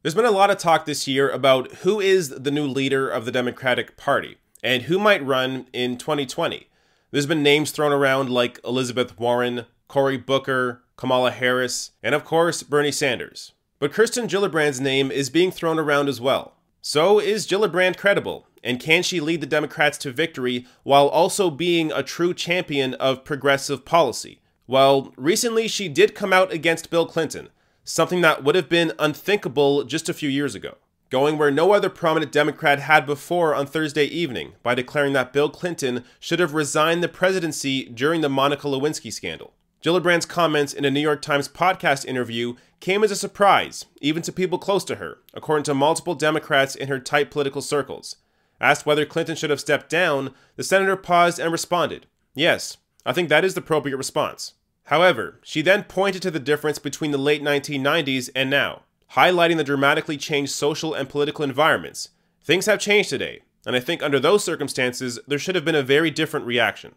There's been a lot of talk this year about who is the new leader of the Democratic Party and who might run in 2020. There's been names thrown around like Elizabeth Warren, Cory Booker, Kamala Harris, and of course Bernie Sanders. But Kirsten Gillibrand's name is being thrown around as well. So is Gillibrand credible? And can she lead the Democrats to victory while also being a true champion of progressive policy? Well, recently she did come out against Bill Clinton, something that would have been unthinkable just a few years ago, going where no other prominent Democrat had before on Thursday evening by declaring that Bill Clinton should have resigned the presidency during the Monica Lewinsky scandal. Gillibrand's comments in a New York Times podcast interview came as a surprise, even to people close to her, according to multiple Democrats in her tight political circles. Asked whether Clinton should have stepped down, the senator paused and responded, "Yes, I think that is the appropriate response." However, she then pointed to the difference between the late 1990s and now, highlighting the dramatically changed social and political environments. Things have changed today, and I think under those circumstances, there should have been a very different reaction.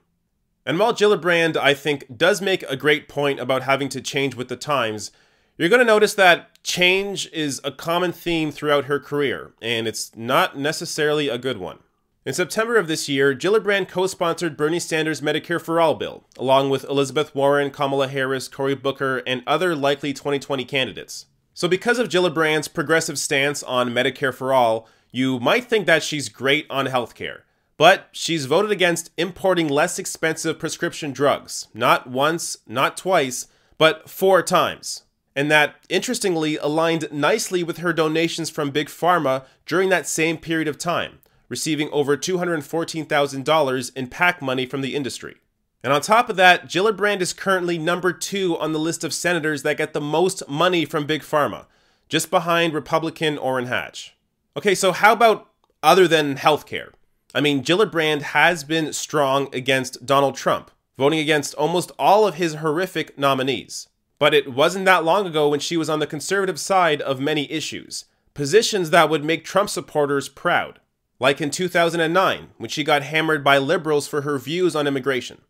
And while Gillibrand, I think, does make a great point about having to change with the times, you're going to notice that change is a common theme throughout her career, and it's not necessarily a good one. In September of this year, Gillibrand co-sponsored Bernie Sanders' Medicare for All bill, along with Elizabeth Warren, Kamala Harris, Cory Booker, and other likely 2020 candidates. So because of Gillibrand's progressive stance on Medicare for All, you might think that she's great on healthcare. But she's voted against importing less expensive prescription drugs, not once, not twice, but 4 times. And that, interestingly, aligned nicely with her donations from Big Pharma during that same period of time, receiving over $214,000 in PAC money from the industry. And on top of that, Gillibrand is currently number 2 on the list of senators that get the most money from Big Pharma, just behind Republican Orrin Hatch. Okay, so how about other than healthcare? I mean, Gillibrand has been strong against Donald Trump, voting against almost all of his horrific nominees. But it wasn't that long ago when she was on the conservative side of many issues, positions that would make Trump supporters proud. Like in 2009, when she got hammered by liberals for her views on immigration.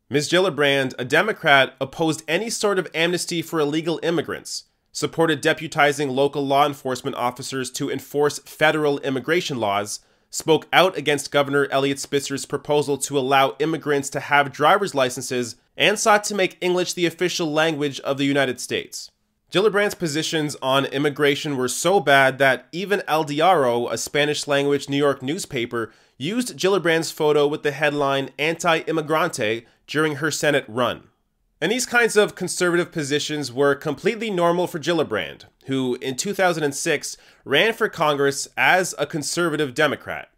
Ms. Gillibrand, a Democrat, opposed any sort of amnesty for illegal immigrants, supported deputizing local law enforcement officers to enforce federal immigration laws, spoke out against Governor Eliot Spitzer's proposal to allow immigrants to have driver's licenses, and sought to make English the official language of the United States. Gillibrand's positions on immigration were so bad that even El Diario, a Spanish-language New York newspaper, used Gillibrand's photo with the headline "Anti-Immigrante" during her Senate run. And these kinds of conservative positions were completely normal for Gillibrand, who in 2006 ran for Congress as a conservative Democrat.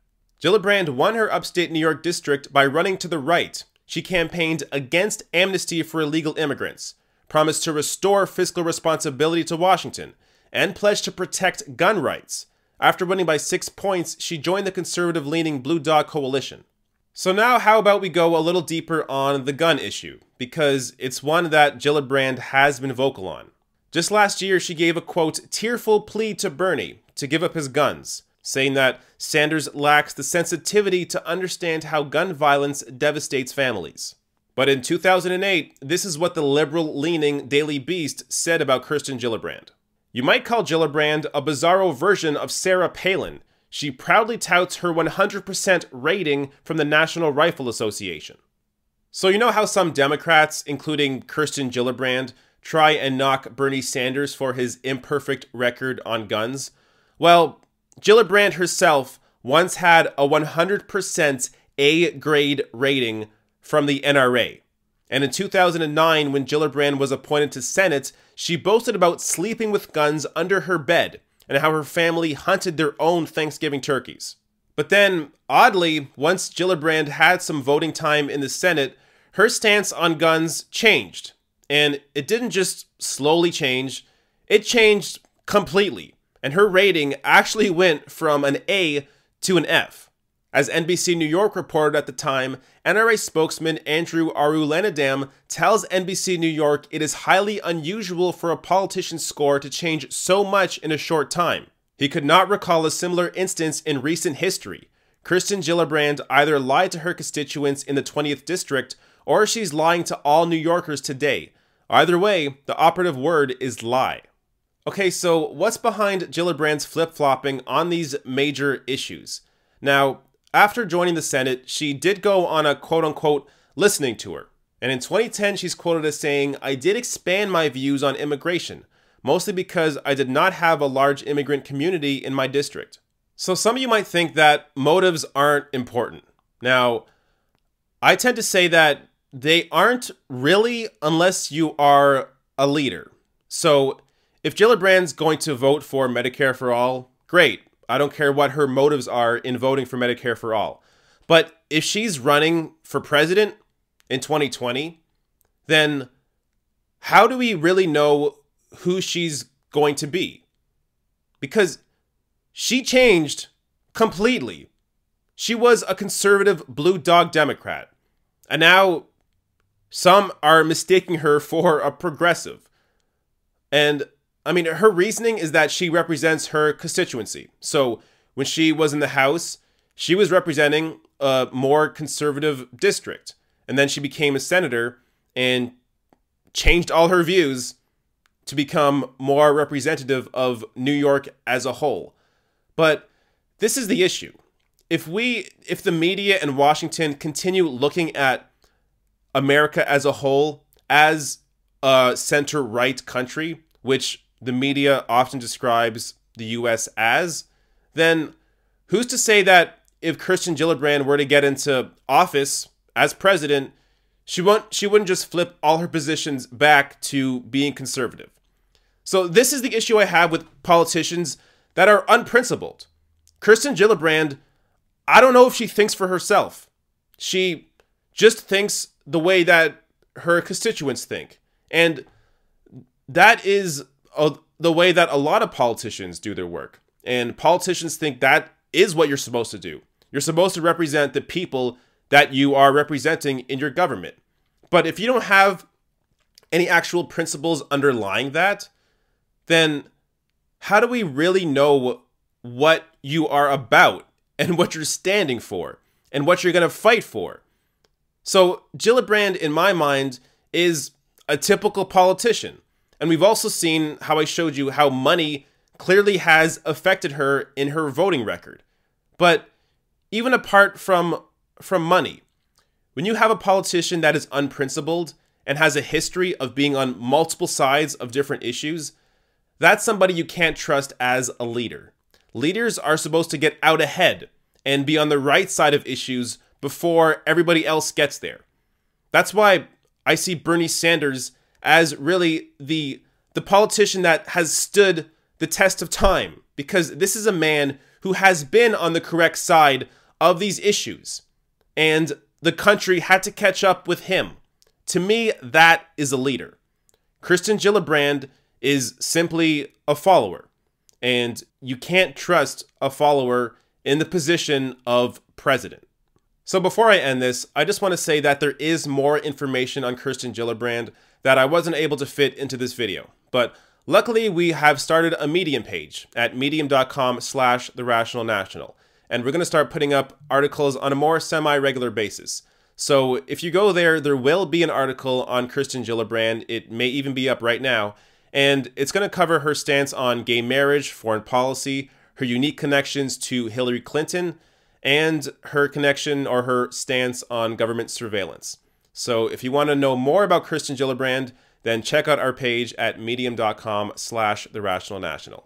Gillibrand won her upstate New York district by running to the right. She campaigned against amnesty for illegal immigrants, promised to restore fiscal responsibility to Washington, and pledged to protect gun rights. After winning by 6 points, she joined the conservative-leaning Blue Dog Coalition. So now how about we go a little deeper on the gun issue, because it's one that Gillibrand has been vocal on. Just last year, she gave a, quote, tearful plea to Bernie to give up his guns, saying that Sanders lacks the sensitivity to understand how gun violence devastates families. But in 2008, this is what the liberal-leaning Daily Beast said about Kirsten Gillibrand. You might call Gillibrand a bizarro version of Sarah Palin. She proudly touts her 100% rating from the National Rifle Association. So you know how some Democrats, including Kirsten Gillibrand, try and knock Bernie Sanders for his imperfect record on guns? Well, Gillibrand herself once had a 100% A-grade rating from the NRA. And in 2009, when Gillibrand was appointed to Senate, she boasted about sleeping with guns under her bed and how her family hunted their own Thanksgiving turkeys. But then, oddly, once Gillibrand had some voting time in the Senate, her stance on guns changed. And it didn't just slowly change, it changed completely. And her rating actually went from an A to an F. As NBC New York reported at the time, NRA spokesman Andrew Arulanadam tells NBC New York it is highly unusual for a politician's score to change so much in a short time. He could not recall a similar instance in recent history. Kirsten Gillibrand either lied to her constituents in the 20th District, or she's lying to all New Yorkers today. Either way, the operative word is lie. Okay, so what's behind Gillibrand's flip-flopping on these major issues? Now, after joining the Senate, she did go on a quote-unquote listening tour. And in 2010, she's quoted as saying, "I did expand my views on immigration, mostly because I did not have a large immigrant community in my district." So some of you might think that motives aren't important. Now, I tend to say that they aren't really unless you are a leader. So if Gillibrand's going to vote for Medicare for all, great. I don't care what her motives are in voting for Medicare for all. But if she's running for president in 2020, then how do we really know who she's going to be? Because she changed completely. She was a conservative blue dog Democrat, and now some are mistaking her for a progressive. And I mean, her reasoning is that she represents her constituency. So when she was in the House, she was representing a more conservative district. And then she became a senator and changed all her views to become more representative of New York as a whole. But this is the issue. If the media in Washington continue looking at America as a whole as a center-right country, which the media often describes the U.S. as, then who's to say that if Kirsten Gillibrand were to get into office as president, she wouldn't just flip all her positions back to being conservative? So this is the issue I have with politicians that are unprincipled. Kirsten Gillibrand, I don't know if she thinks for herself. She just thinks the way that her constituents think. And that is the way that a lot of politicians do their work. And politicians think that is what you're supposed to do. You're supposed to represent the people that you are representing in your government. But if you don't have any actual principles underlying that, then how do we really know what you are about and what you're standing for and what you're going to fight for? So Gillibrand, in my mind, is a typical politician. And we've also seen how I showed you how money clearly has affected her in her voting record. But even apart from money, when you have a politician that is unprincipled and has a history of being on multiple sides of different issues, that's somebody you can't trust as a leader. Leaders are supposed to get out ahead and be on the right side of issues before everybody else gets there. That's why I see Bernie Sanders as really the politician that has stood the test of time, because this is a man who has been on the correct side of these issues, and the country had to catch up with him. To me, that is a leader. Kirsten Gillibrand is simply a follower, and you can't trust a follower in the position of president. So before I end this, I just want to say that there is more information on Kirsten Gillibrand that I wasn't able to fit into this video. But luckily, we have started a Medium page at medium.com/therationalnational. And we're going to start putting up articles on a more semi-regular basis. So if you go there, there will be an article on Kirsten Gillibrand. It may even be up right now. And it's going to cover her stance on gay marriage, foreign policy, her unique connections to Hillary Clinton, and her connection or her stance on government surveillance. So if you want to know more about Kirsten Gillibrand, then check out our page at medium.com/therationalnational.